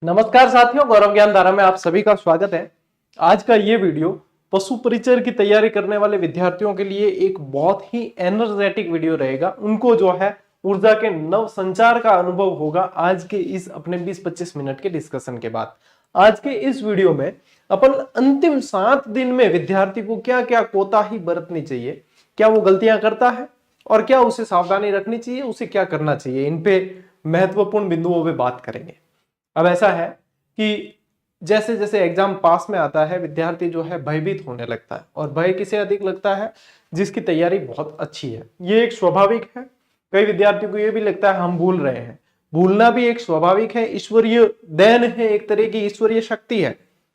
नमस्कार साथियों, गौरव ज्ञान धारा में आप सभी का स्वागत है। आज का ये वीडियो पशु परिचर की तैयारी करने वाले विद्यार्थियों के लिए एक बहुत ही एनर्जेटिक वीडियो रहेगा। उनको जो है ऊर्जा के नव संचार का अनुभव होगा आज के इस अपने 20-25 मिनट के डिस्कशन के बाद। आज के इस वीडियो में अपन अंतिम 7 दिन में विद्यार्थी को क्या क्या कोताही बरतनी चाहिए, क्या वो गलतियां करता है और क्या उसे सावधानी रखनी चाहिए, उसे क्या करना चाहिए, इन पे महत्वपूर्ण बिंदुओं पे बात करेंगे। अब ऐसा है कि जैसे जैसे एग्जाम पास में आता है विद्यार्थी जो है भयभीत होने लगता है, और भय किसे अधिक लगता है? जिसकी तैयारी बहुत अच्छी है। ये एक स्वाभाविक है। कई विद्यार्थियों को ये भी लगता है हम भूल रहे हैं। भूलना भी एक स्वाभाविक है, ईश्वरीय देन है, एक तरह की ईश्वरीय शक्ति है।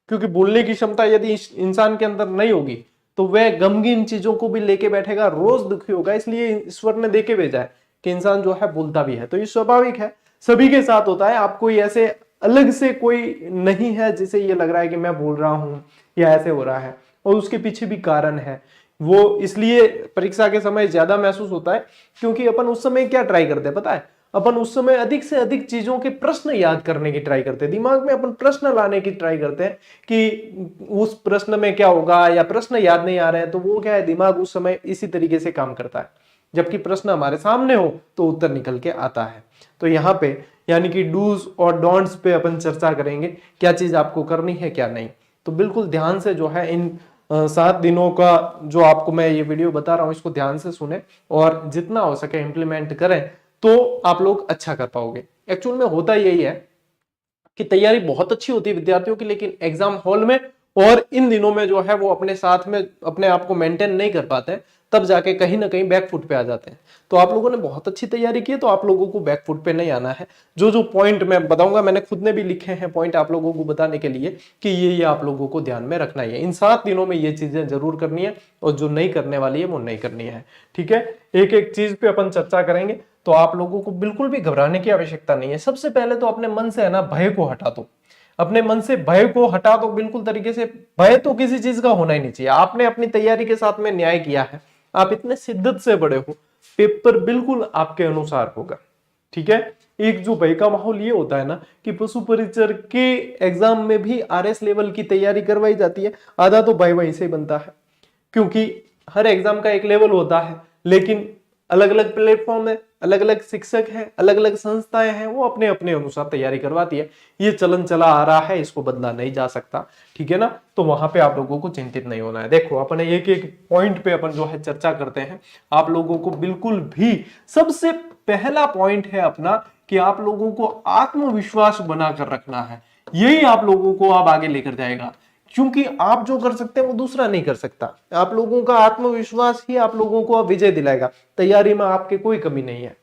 क्योंकि भूलने की क्षमता यदि इंसान के अंदर नहीं होगी तो वह गमगीन चीजों को भी लेके बैठेगा, रोज दुखी होगा। इसलिए ईश्वर ने देके भेजा है कि इंसान जो है भूलता भी है। तो ये स्वाभाविक है, सभी के साथ होता है। आप कोई ऐसे अलग से कोई नहीं है जिसे ये लग रहा है कि मैं भूल रहा हूं या ऐसे हो रहा है, और उसके पीछे भी कारण है। वो इसलिए परीक्षा के समय ज्यादा महसूस होता है क्योंकि अपन उस समय क्या ट्राई करते हैं पता है? अपन उस समय अधिक से अधिक चीजों के प्रश्न याद करने की ट्राई करते हैं, दिमाग में अपन प्रश्न लाने की ट्राई करते हैं कि उस प्रश्न में क्या होगा, या प्रश्न याद नहीं आ रहे हैं तो वो क्या है, दिमाग उस समय इसी तरीके से काम करता है। जबकि प्रश्न हमारे सामने हो तो उत्तर निकल के आता है। तो यहाँ पे यानी कि डूज और डोंट्स पे अपन चर्चा करेंगे, क्या चीज आपको करनी है क्या नहीं। तो बिल्कुल ध्यान से जो है इन 7 दिनों का जो आपको मैं ये वीडियो बता रहा हूं इसको ध्यान से सुने और जितना हो सके इंप्लीमेंट करें तो आप लोग अच्छा कर पाओगे। एक्चुअल में होता यही है कि तैयारी बहुत अच्छी होती है विद्यार्थियों की, लेकिन एग्जाम हॉल में और इन दिनों में जो है वो अपने साथ में अपने आप को मेंटेन नहीं कर पाते, तब जाके कहीं ना कहीं बैक फुट पे आ जाते हैं। तो आप लोगों ने बहुत अच्छी तैयारी की है तो आप लोगों को बैक फुट पे नहीं आना है। जो जो पॉइंट मैं बताऊंगा, मैंने खुद ने भी लिखे हैं पॉइंट आप लोगों को बताने के लिए कि ये आप लोगों को ध्यान में रखना है। इन 7 दिनों में ये चीजें जरूर करनी है और जो नहीं करने वाली है वो नहीं करनी है। ठीक है, एक एक चीज पे अपन चर्चा करेंगे। तो आप लोगों को बिल्कुल भी घबराने की आवश्यकता नहीं है। सबसे पहले तो अपने मन से है ना भय को हटा दो। अपने मन से भय को हटा दो बिल्कुल तरीके से। भय तो किसी चीज का होना ही नहीं चाहिए। आपने अपनी तैयारी के साथ में न्याय किया है, आप इतने शिद्दत से बड़े हो, पेपर बिल्कुल आपके अनुसार होगा। ठीक है, एक जो भय का माहौल ये होता है ना कि पशु परिचर के एग्जाम में भी आरएस लेवल की तैयारी करवाई जाती है, आधा तो भय वहीं से बनता है। क्योंकि हर एग्जाम का एक लेवल होता है, लेकिन अलग अलग प्लेटफॉर्म है, अलग अलग शिक्षक हैं, अलग अलग संस्थाएं हैं, वो अपने अपने अनुसार तैयारी करवाती है। ये चलन चला आ रहा है, इसको बदला नहीं जा सकता। ठीक है ना, तो वहां पे आप लोगों को चिंतित नहीं होना है। देखो अपने एक एक पॉइंट पे अपन जो है चर्चा करते हैं। आप लोगों को बिल्कुल भी सबसे पहला पॉइंट है अपना कि आप लोगों को आत्मविश्वास बनाकर रखना है। यही आप लोगों को अब आगे लेकर जाएगा, क्योंकि आप जो कर सकते हैं वो दूसरा नहीं कर सकता। आप लोगों का आत्मविश्वास ही आप लोगों को अब विजय दिलाएगा। तैयारी में आपके कोई कमी नहीं है।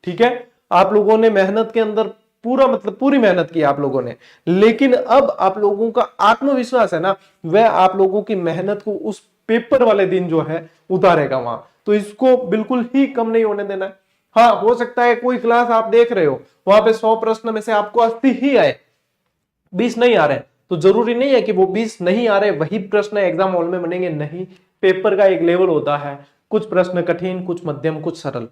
ठीक है, आप लोगों ने मेहनत के अंदर पूरा मतलब पूरी मेहनत की आप लोगों ने, लेकिन अब आप लोगों का आत्मविश्वास है ना, वह आप लोगों की मेहनत को उस पेपर वाले दिन जो है उतारेगा वहां। तो इसको बिल्कुल ही कम नहीं होने देना है। हाँ, हो सकता है कोई क्लास आप देख रहे हो, वहां पे 100 प्रश्न में से आपको 80 ही आए, 20 नहीं आ रहे, तो जरूरी नहीं है कि वो 20 नहीं आ रहे वही प्रश्न एग्जाम हॉल में बनेंगे। नहीं, पेपर का एक लेवल होता है, कुछ प्रश्न कठिन, कुछ मध्यम, कुछ सरल।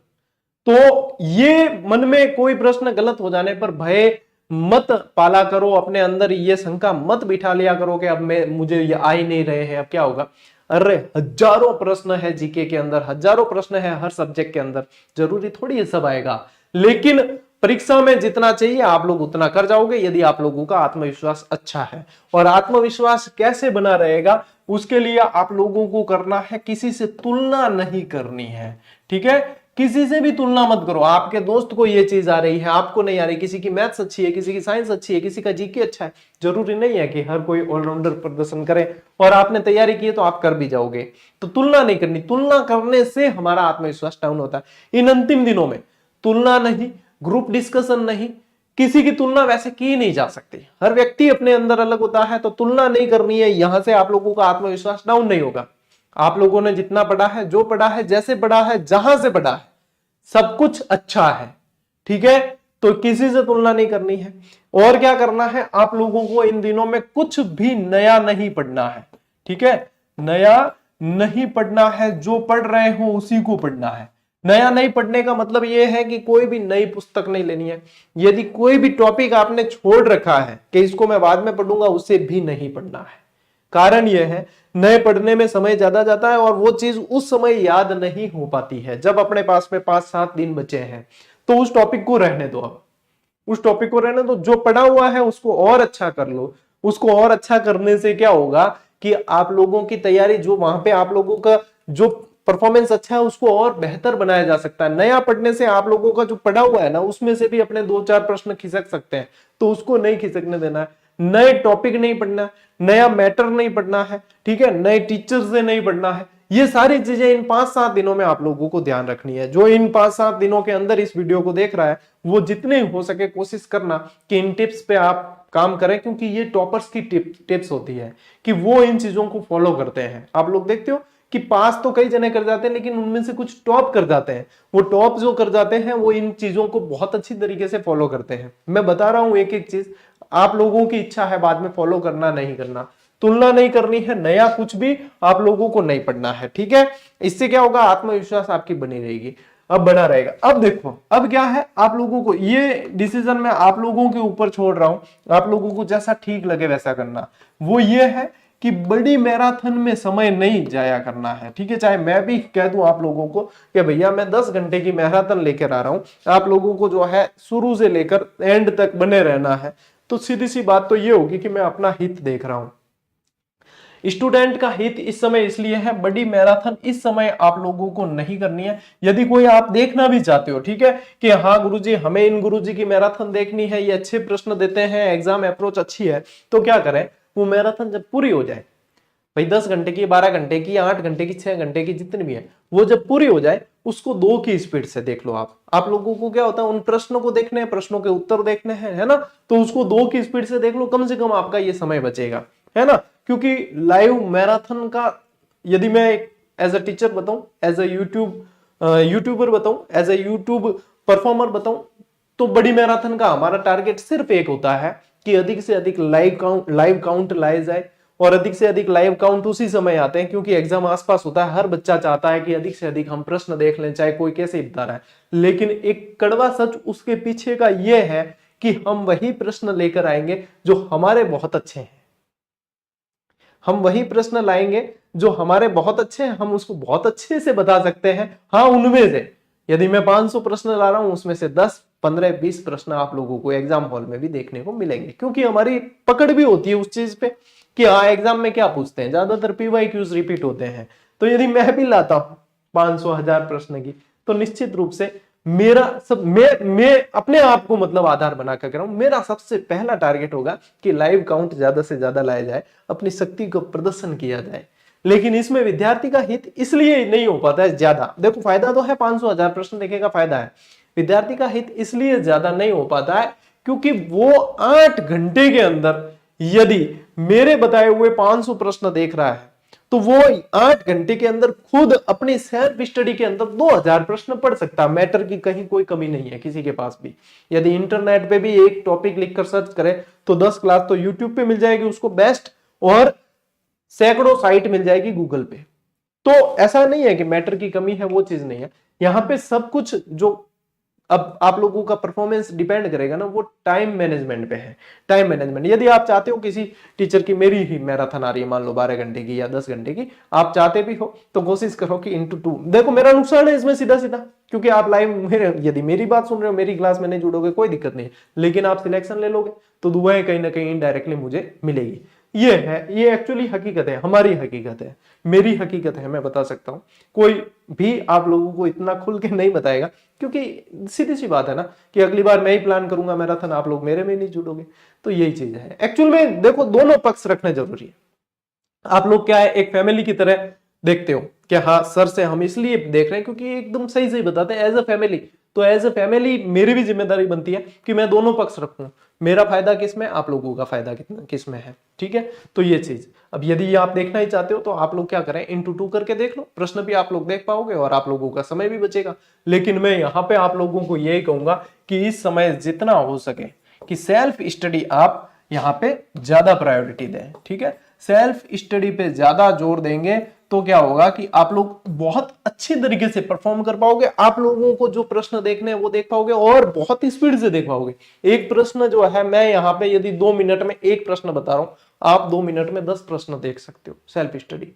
तो ये मन में कोई प्रश्न गलत हो जाने पर भय मत पाला करो, अपने अंदर ये शंका मत बिठा लिया करो कि अब मुझे ये आ ही नहीं रहे हैं, अब क्या होगा। अरे हजारों प्रश्न है जीके के अंदर, हजारों प्रश्न है हर सब्जेक्ट के अंदर, जरूरी थोड़ी ये सब आएगा। लेकिन परीक्षा में जितना चाहिए आप लोग उतना कर जाओगे यदि आप लोगों का आत्मविश्वास अच्छा है। और आत्मविश्वास कैसे बना रहेगा, उसके लिए आप लोगों को करना है, किसी से तुलना नहीं करनी है। ठीक है, किसी से भी तुलना मत करो। आपके दोस्त को ये चीज आ रही है, आपको नहीं आ रही। किसी की मैथ्स अच्छी है, किसी की साइंस अच्छी है, किसी का जीके अच्छा है। जरूरी नहीं है कि हर कोई ऑलराउंडर प्रदर्शन करे और आपने तैयारी की है तो आप कर भी जाओगे। तो तुलना नहीं करनी। तुलना करने से हमारा आत्मविश्वास डाउन होता है। इन अंतिम दिनों में तुलना नहीं, ग्रुप डिस्कशन नहीं, किसी की तुलना वैसे की नहीं जा सकती। हर व्यक्ति अपने अंदर अलग होता है, तो तुलना नहीं करनी है। यहां से आप लोगों का आत्मविश्वास डाउन नहीं होगा। आप लोगों ने जितना पढ़ा है, जो पढ़ा है, जैसे पढ़ा है, जहां से पढ़ा है, सब कुछ अच्छा है। ठीक है, तो किसी से तुलना नहीं करनी है। और क्या करना है, आप लोगों को इन दिनों में कुछ भी नया नहीं पढ़ना है। ठीक है, नया नहीं पढ़ना है, जो पढ़ रहे हो उसी को पढ़ना है। नया नहीं पढ़ने का मतलब यह है कि कोई भी नई पुस्तक नहीं लेनी है। यदि कोई भी टॉपिक आपने छोड़ रखा है कि इसको मैं बाद में पढ़ूंगा, उसे भी नहीं पढ़ना है। कारण यह है, नए पढ़ने में समय ज्यादा जाता है और वो चीज उस समय याद नहीं हो पाती है। जब अपने पास में 5-7 दिन बचे हैं तो उस टॉपिक को रहने दो। अब उस टॉपिक को रहने दो, जो पढ़ा हुआ है उसको और अच्छा कर लो। उसको और अच्छा करने से क्या होगा कि आप लोगों की तैयारी, जो वहां पे आप लोगों का जो परफॉर्मेंस अच्छा है उसको और बेहतर बनाया जा सकता है। नया पढ़ने से आप लोगों का जो पढ़ा हुआ है ना, उसमें से भी अपने 2-4 प्रश्न खिसक सकते हैं, तो उसको नहीं खिसकने देना है। नए टॉपिक नहीं पढ़ना, नया मैटर नहीं पढ़ना है, ठीक है, नए टीचर से नहीं पढ़ना है। ये सारी चीजें इन 5-7 दिनों में आप लोगों को ध्यान रखनी है। जो इन 5-7 दिनों के अंदर इस वीडियो को देख रहा है, वो जितने हो सके कोशिश करना कि इन टिप्स पे आप काम करें, क्योंकि ये टॉपर्स की टिप्स होती है कि वो इन चीजों को फॉलो करते हैं। आप लोग देखते हो कि पास तो कई जने कर जाते हैं, लेकिन उनमें से कुछ टॉप कर जाते हैं। वो टॉप जो कर जाते हैं वो इन चीजों को बहुत अच्छी तरीके से फॉलो करते हैं। मैं बता रहा हूं एक एक चीज, आप लोगों की इच्छा है बाद में फॉलो करना नहीं करना, तुलना नहीं करनी है, नया कुछ भी आप लोगों को नहीं पढ़ना है, ठीक है। इससे क्या होगा, आत्मविश्वास आपकी बनी रहेगी, अब बना रहेगा। अब देखो, अब क्या है, आप लोगों को ये डिसीजन मैं आप लोगों के ऊपर छोड़ रहा हूं। आप लोगों को जैसा ठीक लगे वैसा करना। वो ये है कि बड़ी मैराथन में समय नहीं जाया करना है, ठीक है। चाहे मैं भी कह दूं आप लोगों को कि भैया मैं 10 घंटे की मैराथन लेकर आ रहा हूं, आप लोगों को जो है शुरू से लेकर एंड तक बने रहना है, तो सीधी सी बात तो ये होगी कि मैं अपना हित देख रहा हूं। स्टूडेंट का हित इस समय इसलिए है, बड़ी मैराथन इस समय आप लोगों को नहीं करनी है। यदि कोई आप देखना भी चाहते हो, ठीक है, कि हाँ गुरुजी हमें इन गुरुजी की मैराथन देखनी है, ये अच्छे प्रश्न देते हैं, एग्जाम अप्रोच अच्छी है, तो क्या करें, वो मैराथन जब पूरी हो जाए, भाई 10 घंटे की, 12 घंटे की, 8 घंटे की, 6 घंटे की, जितनी भी है, वो जब पूरी हो जाए उसको 2 की स्पीड से देख लो। आप लोगों को क्या होता है, उन प्रश्नों को देखने हैं, प्रश्नों के उत्तर देखने हैं, है ना, तो उसको 2 की स्पीड से देख लो, कम से कम आपका ये समय बचेगा, है ना। क्योंकि लाइव मैराथन का, यदि मैं एज अ टीचर बताऊं, एज अ यूट्यूबर बताऊं, एज अ यूट्यूब परफॉर्मर बताऊं, तो बड़ी मैराथन का हमारा टारगेट सिर्फ एक होता है कि अधिक से अधिक लाइव काउंट लाए जाए। और अधिक से अधिक लाइव काउंट उसी समय आते हैं क्योंकि एग्जाम आसपास होता है। हर बच्चा चाहता है कि अधिक से अधिक हम प्रश्न देख लें, चाहे कोई कैसे ही बता रहा है। लेकिन एक कड़वा सच उसके पीछे का यह है कि हम वही प्रश्न लेकर आएंगे जो हमारे बहुत अच्छे हैं। हम वही प्रश्न लाएंगे जो हमारे बहुत अच्छे हैं, हम उसको बहुत अच्छे से बता सकते हैं। हाँ, उनमें से यदि मैं 500 प्रश्न ला रहा हूं, उसमें से 10, 15, 20 प्रश्न आप लोगों को एग्जाम हॉल में भी देखने को मिलेंगे, क्योंकि हमारी पकड़ भी होती है उस चीज पे कि हाँ एग्जाम में क्या पूछते हैं। ज्यादातर पीवाईक्यूज रिपीट होते हैं। तो यदि मैं भी लाता हूं 500, 1000 प्रश्न की, तो निश्चित रूप से मेरा सब मैं अपने आप को मतलब आधार बना कर रहा हूं। मेरा सबसे पहला टारगेट होगा कि लाइव काउंट ज्यादा से ज्यादा लाया जाए, अपनी शक्ति को प्रदर्शन किया जाए। लेकिन इसमें विद्यार्थी का हित इसलिए नहीं हो पाता है ज्यादा। देखो फायदा तो है, 500, 1000 प्रश्न देखे का फायदा है। विद्यार्थी का हित इसलिए ज्यादा नहीं हो पाता है क्योंकि वो 8 घंटे के अंदर यदि मेरे बताए हुए 500 प्रश्न देख रहा है, तो वो 8 घंटे के अंदर खुद अपनी सेल्फ स्टडी के अंदर 2000 प्रश्न पढ़ सकता है। मैटर की कहीं कोई कमी नहीं है किसी के पास भी। यदि इंटरनेट पे भी एक टॉपिक लिखकर सर्च करे तो 10 क्लास तो यूट्यूब पे मिल जाएगी उसको बेस्ट, और सैकड़ों साइट मिल जाएगी गूगल पे। तो ऐसा नहीं है कि मैटर की कमी है, वो चीज नहीं है। यहां पे सब कुछ जो अब आप लोगों का परफॉर्मेंस डिपेंड करेगा ना, वो टाइम मैनेजमेंट पे है। टाइम मैनेजमेंट, यदि आप चाहते हो किसी टीचर की, मेरी ही मैराथन आ रही है मान लो 12 घंटे की या 10 घंटे की, आप चाहते भी हो तो कोशिश करो कि इंटू 2। देखो मेरा नुकसान है इसमें सीधा सीधा, क्योंकि आप लाइव यदि मेरी बात सुन रहे हो, मेरी क्लास में नहीं जुड़ोगे कोई दिक्कत नहीं है, लेकिन आप सिलेक्शन ले लोगे तो दुआएं कहीं ना कहीं इनडायरेक्टली मुझे मिलेगी। ये है, ये एक्चुअली हकीकत है, हमारी हकीकत है, मेरी हकीकत है, मैं बता सकता हूं। कोई भी आप लोगों को इतना खुल के नहीं बताएगा, क्योंकि सीधी सी बात है ना कि अगली बार मैं ही प्लान करूंगा मैराथन, आप लोग मेरे में नहीं जुड़ोगे। तो यही चीज है एक्चुअल में। देखो दोनों पक्ष रखने जरूरी है। आप लोग क्या है, एक फैमिली की तरह देखते हो कि हाँ सर से हम इसलिए देख रहे हैं क्योंकि एकदम सही सही बताते हैं एज अ फैमिली। तो एज अ फैमिली मेरी भी जिम्मेदारी बनती है कि मैं दोनों पक्ष रखूं। मेरा फायदा किसमें, आप लोगों का फायदा कितना किसमें है, ठीक है। तो ये चीज, अब यदि ये आप देखना ही चाहते हो तो आप लोग क्या करें, इंटू 2 करके देख लो, प्रश्न भी आप लोग देख पाओगे और आप लोगों का समय भी बचेगा। लेकिन मैं यहाँ पे आप लोगों को यही कहूंगा कि इस समय जितना हो सके कि सेल्फ स्टडी आप यहाँ पे ज्यादा प्रायोरिटी दें, ठीक है। सेल्फ स्टडी पे ज्यादा जोर देंगे तो क्या होगा कि आप लोग बहुत अच्छी तरीके से परफॉर्म कर पाओगे। आप लोगों को जो प्रश्न देखने हैं वो देख पाओगे और बहुत ही स्पीड से देख पाओगे। एक प्रश्न जो है, मैं यहाँ पे यदि 2 मिनट में एक प्रश्न बता रहा हूं, आप 2 मिनट में 10 प्रश्न देख सकते हो। Self study,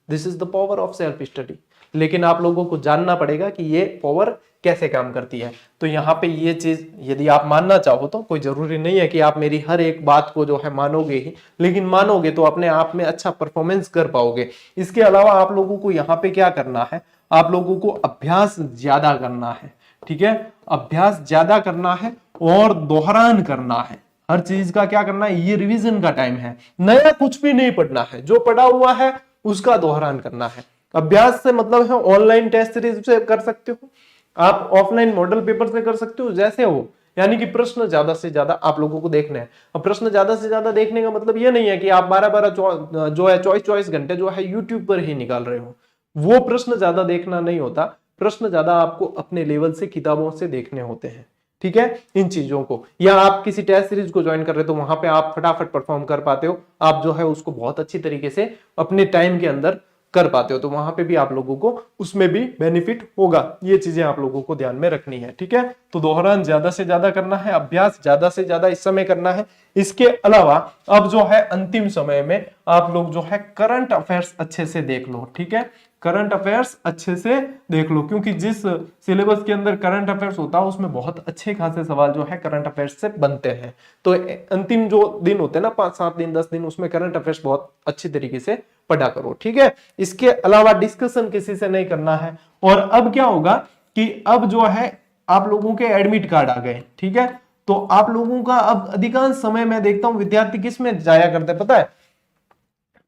this is the power of self study. लेकिन आप लोगों को जानना पड़ेगा कि ये पावर कैसे काम करती है। तो यहाँ पे ये चीज यदि आप मानना चाहो तो कोई जरूरी नहीं है कि आप मेरी हर एक बात को जो है मानोगे ही, लेकिन मानोगे तो अपने आप में अच्छा परफॉर्मेंस कर पाओगे। इसके अलावा आप लोगों को यहाँ पे क्या करना है, आप लोगों को अभ्यास ज्यादा करना है। ठीक है, अभ्यास ज्यादा करना है और दोहरान करना है। हर चीज का क्या करना है, ये रिवीजन का टाइम है। नया कुछ भी नहीं पढ़ना है, जो पढ़ा हुआ है उसका दोहरान करना है। अभ्यास से मतलब है ऑनलाइन टेस्ट सीरीज से कर सकते हो, आप ऑफलाइन मॉडल पेपर से कर सकते हो, जैसे हो। यानी कि प्रश्न ज्यादा से ज्यादा आप लोगों को देखने हैं। अब प्रश्न ज्यादा से ज्यादा देखने का मतलब ये नहीं है कि आप 12-12 जो है 24-24 घंटे जो है यूट्यूब पर ही निकाल रहे हो। वो प्रश्न ज्यादा देखना नहीं होता। प्रश्न ज्यादा आपको अपने लेवल से किताबों से देखने होते हैं। ठीक है, इन चीजों को, या आप किसी टेस्ट सीरीज को ज्वाइन कर रहे हो तो वहां पे आप फटाफट परफॉर्म कर पाते हो, आप जो है उसको बहुत अच्छी तरीके से अपने टाइम के अंदर कर पाते हो, तो वहां पे भी आप लोगों को उसमें भी बेनिफिट होगा। ये चीजें आप लोगों को ध्यान में रखनी है। ठीक है, तो दोहरान ज्यादा से ज्यादा करना है, अभ्यास ज्यादा से ज्यादा इस समय करना है। इसके अलावा अब जो है अंतिम समय में आप लोग जो है करंट अफेयर्स अच्छे से देख लो। ठीक है, करंट अफेयर्स अच्छे से देख लो, क्योंकि जिस सिलेबस के अंदर करंट अफेयर्स होता है उसमें बहुत अच्छे खासे सवाल जो है करंट अफेयर्स से बनते हैं। तो अंतिम जो दिन होते हैं ना, 5-7 दिन 10 दिन, उसमें करंट अफेयर्स बहुत अच्छी तरीके से पढ़ा करो। ठीक है, इसके अलावा डिस्कशन किसी से नहीं करना है। और अब क्या होगा कि अब जो है आप लोगों के एडमिट कार्ड आ गए। ठीक है, तो आप लोगों का अब अधिकांश समय मैं देखता हूं विद्यार्थी किस में जाया करते हैं पता है,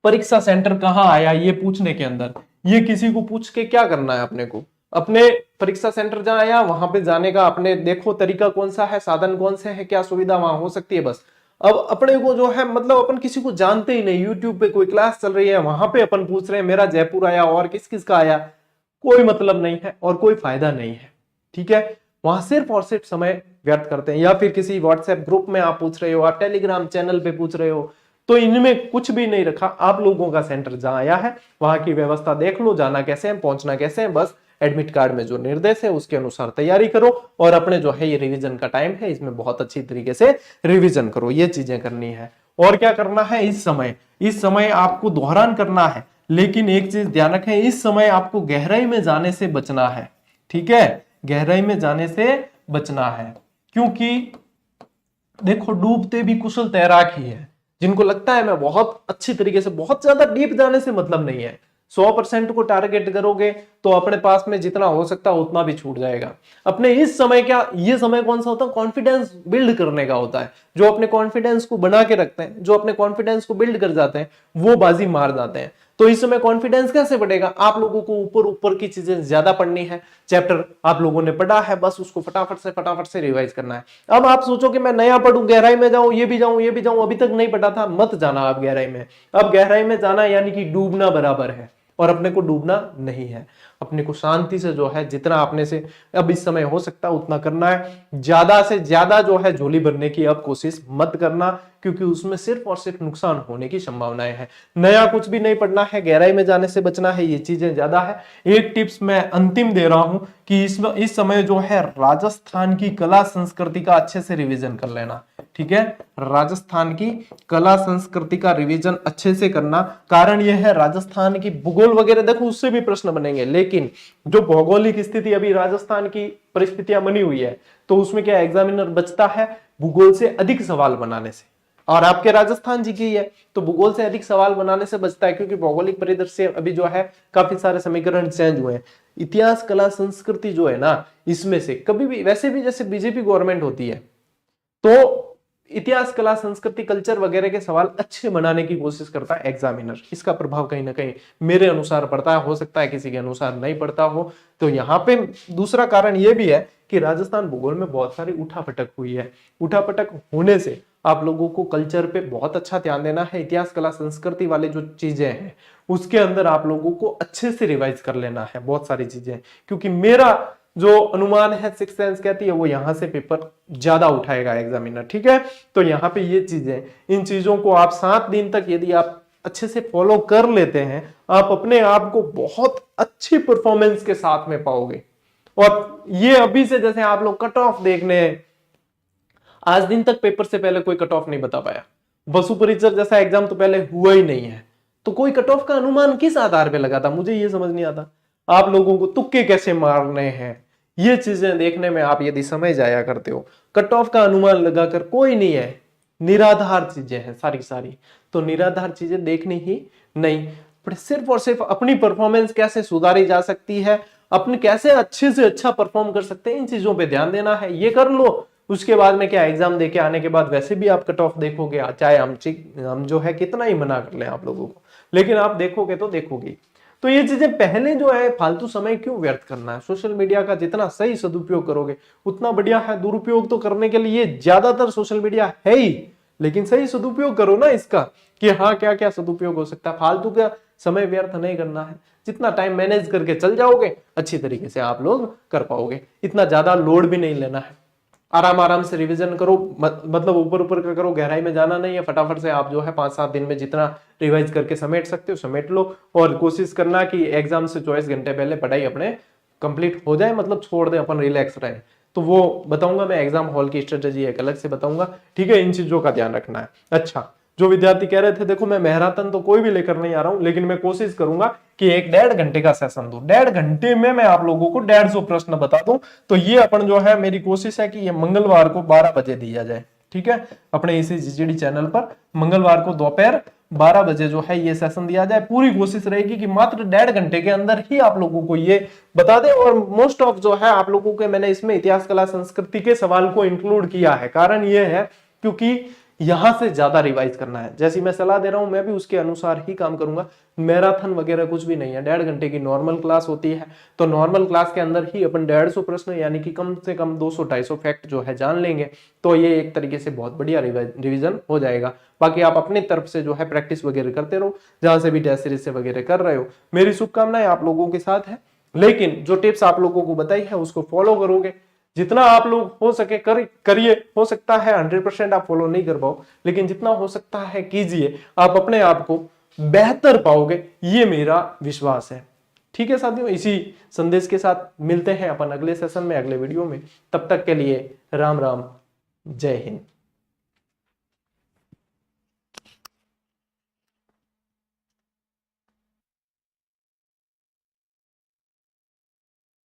परीक्षा सेंटर कहाँ आया ये पूछने के अंदर। ये किसी को पूछ के क्या करना है, अपने को अपने परीक्षा सेंटर जहाँ आया वहां पे जाने का अपने देखो तरीका कौन सा है, साधन कौन से है, क्या सुविधा वहां हो सकती है, बस। अब अपने को जो है मतलब अपन किसी को जानते ही नहीं, यूट्यूब पे कोई क्लास चल रही है वहां पे अपन पूछ रहे हैं मेरा जयपुर आया और किस किस का आया, कोई मतलब नहीं है और कोई फायदा नहीं है। ठीक है, वहां सिर्फ और सिर्फ समय व्यर्थ करते हैं। या फिर किसी व्हाट्सएप ग्रुप में आप पूछ रहे हो, आप टेलीग्राम चैनल पे पूछ रहे हो, तो इनमें कुछ भी नहीं रखा। आप लोगों का सेंटर जहां आया है वहां की व्यवस्था देख लो, जाना कैसे है, पहुंचना कैसे है, बस एडमिट कार्ड में जो निर्देश है उसके अनुसार तैयारी करो। और अपने जो है ये रिवीजन का टाइम है, इसमें बहुत अच्छी तरीके से रिवीजन करो। ये चीजें करनी है। और क्या करना है, इस समय आपको दोहरान करना है। लेकिन एक चीज ध्यान रखें, इस समय आपको गहराई में जाने से बचना है। ठीक है, गहराई में जाने से बचना है, क्योंकि देखो डूबते भी कुशल तैराक ही है। जिनको लगता है मैं बहुत अच्छी तरीके से, बहुत ज्यादा डीप जाने से मतलब नहीं है, 100% को टारगेट करोगे तो अपने पास में जितना हो सकता है उतना भी छूट जाएगा। अपने इस समय क्या, ये समय कौन सा होता है, कॉन्फिडेंस बिल्ड करने का होता है। जो अपने कॉन्फिडेंस को बना के रखते हैं, जो अपने कॉन्फिडेंस को बिल्ड कर जाते हैं, वो बाजी मार जाते हैं। तो इस समय कॉन्फिडेंस कैसे बढ़ेगा, आप लोगों को ऊपर ऊपर की चीजें ज्यादा पढ़नी है। चैप्टर आप लोगों ने पढ़ा है, बस उसको फटाफट से रिवाइज करना है। अब आप सोचो कि मैं नया पढ़ूं, गहराई में जाऊं, ये भी जाऊं, ये भी जाऊं, अभी तक नहीं पढ़ा था, मत जाना आप गहराई में। अब गहराई में जाना यानी कि डूबना बराबर है, और अपने को डूबना नहीं है। अपने को शांति से जो है जितना अपने से अब इस समय हो सकता है उतना करना है। ज्यादा से ज्यादा जो है झोली भरने की अब कोशिश मत करना, क्योंकि उसमें सिर्फ और सिर्फ नुकसान होने की संभावनाएं हैं। नया कुछ भी नहीं पढ़ना है, गहराई में जाने से बचना है, ये चीजें ज्यादा है। एक टिप्स मैं अंतिम दे रहा हूं कि इस समय जो है राजस्थान की कला संस्कृति का अच्छे से रिवीजन कर लेना। ठीक है, राजस्थान की कला संस्कृति का रिवीजन अच्छे से करना। कारण यह है, राजस्थान की भूगोल वगैरह देखो उससे भी प्रश्न बनेंगे, लेकिन जो भौगोलिक स्थिति अभी राजस्थान की परिस्थितियां बनी हुई है, तो उसमें क्या एग्जामिनर बचता है भूगोल से अधिक सवाल बनाने से। और आपके राजस्थान जी की है तो भूगोल से अधिक सवाल बनाने से बचता है, क्योंकि भौगोलिक परिदृश्य अभी जो है काफी सारे समीकरण चेंज हुए हैं। इतिहास कला संस्कृति जो है ना, इसमें से कभी भी, वैसे भी जैसे बीजेपी गवर्नमेंट होती है तो इतिहास कला संस्कृति कल्चर वगैरह के सवाल अच्छे बनाने की कोशिश करता है एग्जामिनर। इसका प्रभाव कहीं ना कहीं मेरे अनुसार पड़ता है, हो सकता है किसी के अनुसार नहीं पड़ता हो। तो यहाँ पे दूसरा कारण यह भी है कि राजस्थान भूगोल में बहुत सारी उठापटक हुई है। उठापटक होने से आप लोगों को कल्चर पे बहुत अच्छा ध्यान देना है। इतिहास कला संस्कृति वाले जो चीजें हैं उसके अंदर आप लोगों को अच्छे से रिवाइज कर लेना है बहुत सारी चीजें, क्योंकि मेरा जो अनुमान है, सिक्स सेंस कहती है, वो यहां से पेपर ज्यादा उठाएगा एग्जामिनर। ठीक है, तो यहाँ पे ये चीजें, इन चीजों को आप 7 दिन तक यदि आप अच्छे से फॉलो कर लेते हैं, आप अपने आप को बहुत अच्छी परफॉर्मेंस के साथ में पाओगे। और ये अभी से जैसे आप लोग कट ऑफ देखने हैं, आज दिन तक पेपर से पहले कोई कट ऑफ नहीं बता पाया। वसु परिचर जैसा एग्जाम तो पहले हुआ ही नहीं है, तो कोई कट ऑफ का अनुमान किस आधार पे लगा था, मुझे ये समझ नहीं आता। आप लोगों को तुक्के कैसे मारने हैं, ये चीजें देखने में आप यदि समझ जाया करते हो। कट ऑफ का अनुमान लगाकर कोई नहीं है, निराधार चीजें हैं सारी सारी, तो निराधार चीजें देखनी ही नहीं। पर सिर्फ और सिर्फ अपनी परफॉर्मेंस कैसे सुधारी जा सकती है, अपने कैसे अच्छे से अच्छा परफॉर्म कर सकते हैं, इन चीजों पे ध्यान देना है, ये कर लो। उसके बाद में क्या, एग्जाम देके आने के बाद वैसे भी आप कट ऑफ देखोगे, चाहे हम जो है कितना ही मना कर ले आप लोगों को, लेकिन आप देखोगे तो देखोगे। तो ये चीजें पहले जो है, फालतू समय क्यों व्यर्थ करना है, सोशल मीडिया का जितना सही सदुपयोग करोगे उतना बढ़िया है। दुरुपयोग तो करने के लिए ज्यादातर सोशल मीडिया है ही, लेकिन सही सदुपयोग करो ना इसका, कि हाँ क्या क्या सदुपयोग हो सकता है। फालतू का समय व्यर्थ नहीं करना है, जितना टाइम मैनेज करके चल जाओगे अच्छी तरीके से आप लोग कर पाओगे। इतना ज्यादा लोड भी नहीं लेना है, आराम आराम से रिवीजन करो, मतलब ऊपर ऊपर का करो, गहराई में जाना नहीं है। फटाफट से आप जो है 5-7 दिन में जितना रिवाइज करके समेट सकते हो समेट लो, और कोशिश करना कि एग्जाम से 24 घंटे पहले पढ़ाई अपने कंप्लीट हो जाए, मतलब छोड़ दे, अपन रिलैक्स रहे। तो वो बताऊंगा मैं, एग्जाम हॉल की स्ट्रेटेजी एक अलग से बताऊंगा, ठीक है। इन चीजों का ध्यान रखना है। अच्छा, जो विद्यार्थी कह रहे थे देखो मैं मैराथन तो कोई भी लेकर नहीं आ रहा हूं, लेकिन मैं कोशिश करूंगा कि 1-1.5 घंटे का सेशन दूं, 1.5 घंटे में मैं आप लोगों को 150 प्रश्न बता दूं। तो ये अपन जो है, मेरी कोशिश है कि ये मंगलवार को 12 बजे दिया जाए, ठीक है। अपने इसी जीजीडी चैनल पर मंगलवार को दोपहर 12 बजे जो है ये सेशन दिया जाए। पूरी कोशिश रहेगी कि मात्र 1.5 घंटे के अंदर ही आप लोगों को ये बता दे। और मोस्ट ऑफ जो है आप लोगों के, मैंने इसमें इतिहास, कला, संस्कृति के सवाल को इंक्लूड किया है। कारण ये है क्योंकि यहां से ज्यादा रिवाइज करना है। जैसी मैं सलाह दे रहा हूं, मैं भी उसके अनुसार ही काम करूंगा। मैराथन वगैरह कुछ भी नहीं है, 1.5 घंटे की नॉर्मल क्लास होती है। तो नॉर्मल क्लास के अंदर ही अपन 150 प्रश्न, यानी कि कम से कम 200-250 फैक्ट जो है जान लेंगे। तो ये एक तरीके से बहुत बढ़िया रिवीजन हो जाएगा। बाकी आप अपनी तरफ से जो है प्रैक्टिस वगैरह करते रहो, जहां से भी टेस्ट सीरीज से वगैरह कर रहे हो। मेरी शुभकामनाएं आप लोगों के साथ है, लेकिन जो टिप्स आप लोगों को बताई है उसको फॉलो करोगे, जितना आप लोग हो सके करिए। हो सकता है 100% आप फॉलो नहीं कर पाओ, लेकिन जितना हो सकता है कीजिए, आप अपने आप को बेहतर पाओगे, ये मेरा विश्वास है। ठीक है साथियों, इसी संदेश के साथ मिलते हैं अपन अगले सेशन में, अगले वीडियो में। तब तक के लिए राम राम, जय हिंद।